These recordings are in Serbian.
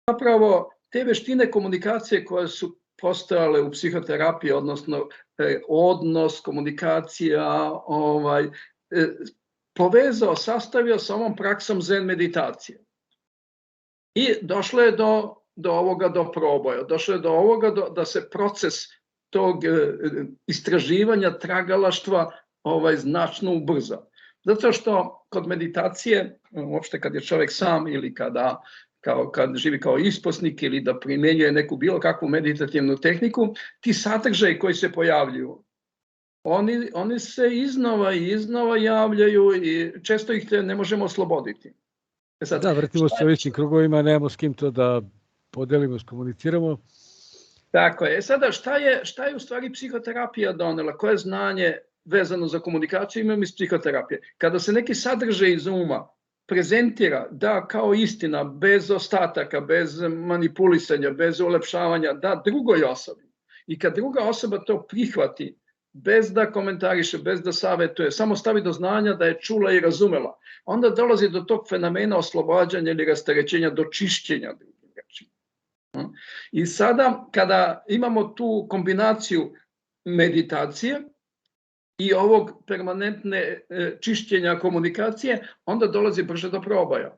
zapravo te veštine komunikacije koje su postojale u psihoterapiji, odnosno odnos, komunikacija, povezao, sastavio sa ovom praksom zen meditacije. I došlo je do proboja, došlo je do ovoga da se proces tog istraživanja, tragalaštva značno ubrza. Zato što kod meditacije, uopšte kad je čovjek sam ili kad živi kao isposnik ili da primjenjuje neku bilo kakvu meditativnu tehniku, ti sadržaji koji se pojavljuju, oni se iznova i iznova javljaju i često ih ne možemo osloboditi. Da, vrtimo se u istim krugovima, nemamo s kim to da podelimo, skomuniciramo. Tako je. Sada, šta je u stvari psihoterapija donela? Koje znanje vezano za komunikaciju imam iz psihoterapije? Kada se neki sadržaj iz uma prezentira, da kao istina, bez ostataka, bez manipulisanja, bez ulepšavanja, da drugoj osobi. I kad druga osoba to prihvati, bez da komentariše, bez da savetuje, samo stavi do znanja da je čula i razumela, onda dolazi do tog fenomena oslobađanja ili rasterećenja, do čišćenja drugim rečima. I sada, kada imamo tu kombinaciju meditacije i ovog permanentne čišćenja komunikacije, onda dolazi brže do proboja.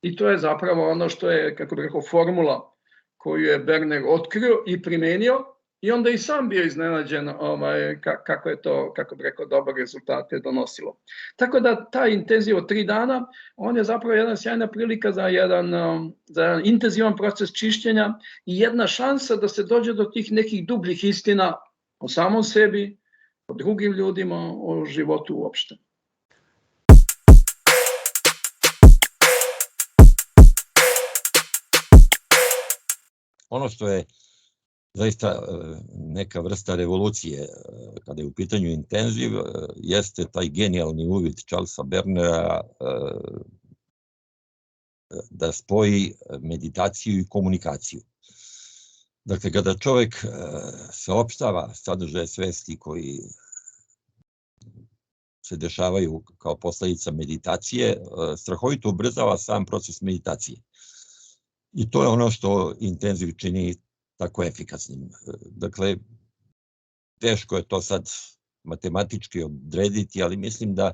I to je zapravo ono što je, kako bih rekao, formula koju je Berner otkrio i primenio, i onda i sam bio iznenađen kako je to, kako bih rekao, dobre rezultate donosilo. Tako da taj intenziv od 3 dana, on je zapravo jedna sjajna prilika za jedan intenzivan proces čišćenja i jedna šansa da se dođe do tih nekih dubljih istina o samom sebi, o drugim ljudima, o životu uopšte. Ono što je zaista neka vrsta revolucije kada je u pitanju intenziv, jeste taj genijalni uvid Charlesa Bernera da spoji meditaciju i komunikaciju. Dakle, kada čovjek saopštava sadržaje svesti koji se dešavaju kao posljedica meditacije, strahovito ubrzava sam proces meditacije. I to je ono što intenziv čini tako efikasnim. Dakle, teško je to sad matematički odrediti, ali mislim da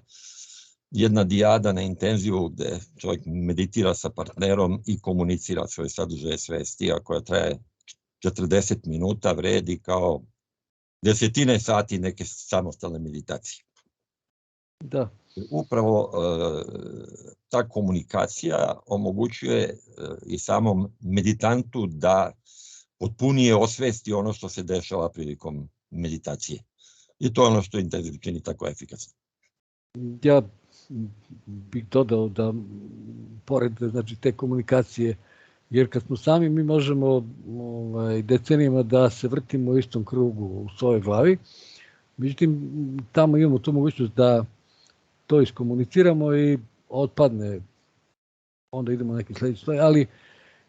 jedna dijada na intenzivu gde čovjek meditira sa partnerom i komunicira svoje sadržaje svesti, a koja traje 40 minuta, vredi kao desetine sati neke samostalne meditacije. Da. Upravo ta komunikacija omogućuje i samom meditantu da potpunije osvesti ono što se dešava prilikom meditacije. I to je ono što intenziv čini tako efikasno. Ja bih dodao da, pored te komunikacije, jer kad smo sami, mi možemo decenijama da se vrtimo u istom krugu u svojoj glavi. Međutim, tamo imamo tu mogućnost da to iskomuniciramo i otpadne, onda idemo na neki sljedeći sloj, ali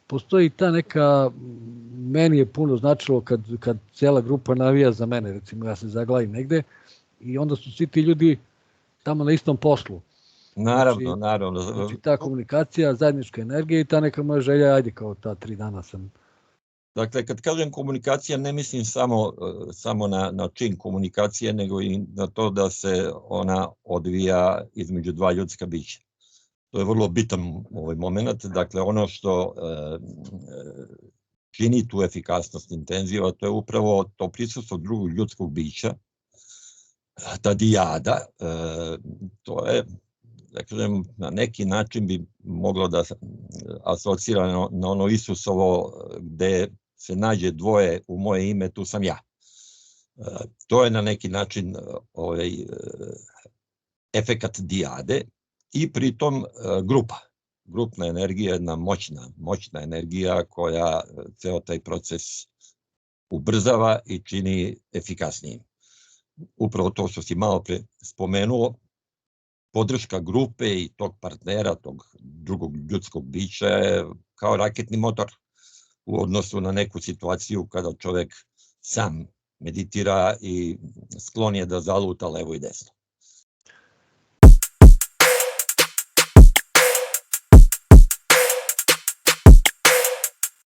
postoji ta neka, meni je puno značilo kad cijela grupa navija za mene, recimo ja se zaglavim negde i onda su svi ti ljudi tamo na istom poslu. Naravno. Znači ta komunikacija, zajednička energija i ta neka moja želja, ajde kao ta 3 dana sam. Dakle, kad kažem komunikacija, ne mislim samo na čin komunikacije, nego i na to da se ona odvija između 2 ljudska bića. To je vrlo bitan moment. Dakle, ono što čini tu efikasnost intenziva, to je upravo to prisustvo drugog ljudskog bića, ta dijada. To je, da kažem, na neki način bi moglo da asocira na ono Isusovo gde se nađe dvoje u moje ime, tu sam ja. To je na neki način efekat dijade i pritom grupa. Grupna energija je jedna moćna energija koja ceo taj proces ubrzava i čini efikasnijim. Upravo to što si malo pre spomenuo, podrška grupe i tog partnera, tog drugog ljudskog bića je kao raketni motor u odnosu na neku situaciju kada čovjek sam meditira i sklon je da zaluta levo i desno.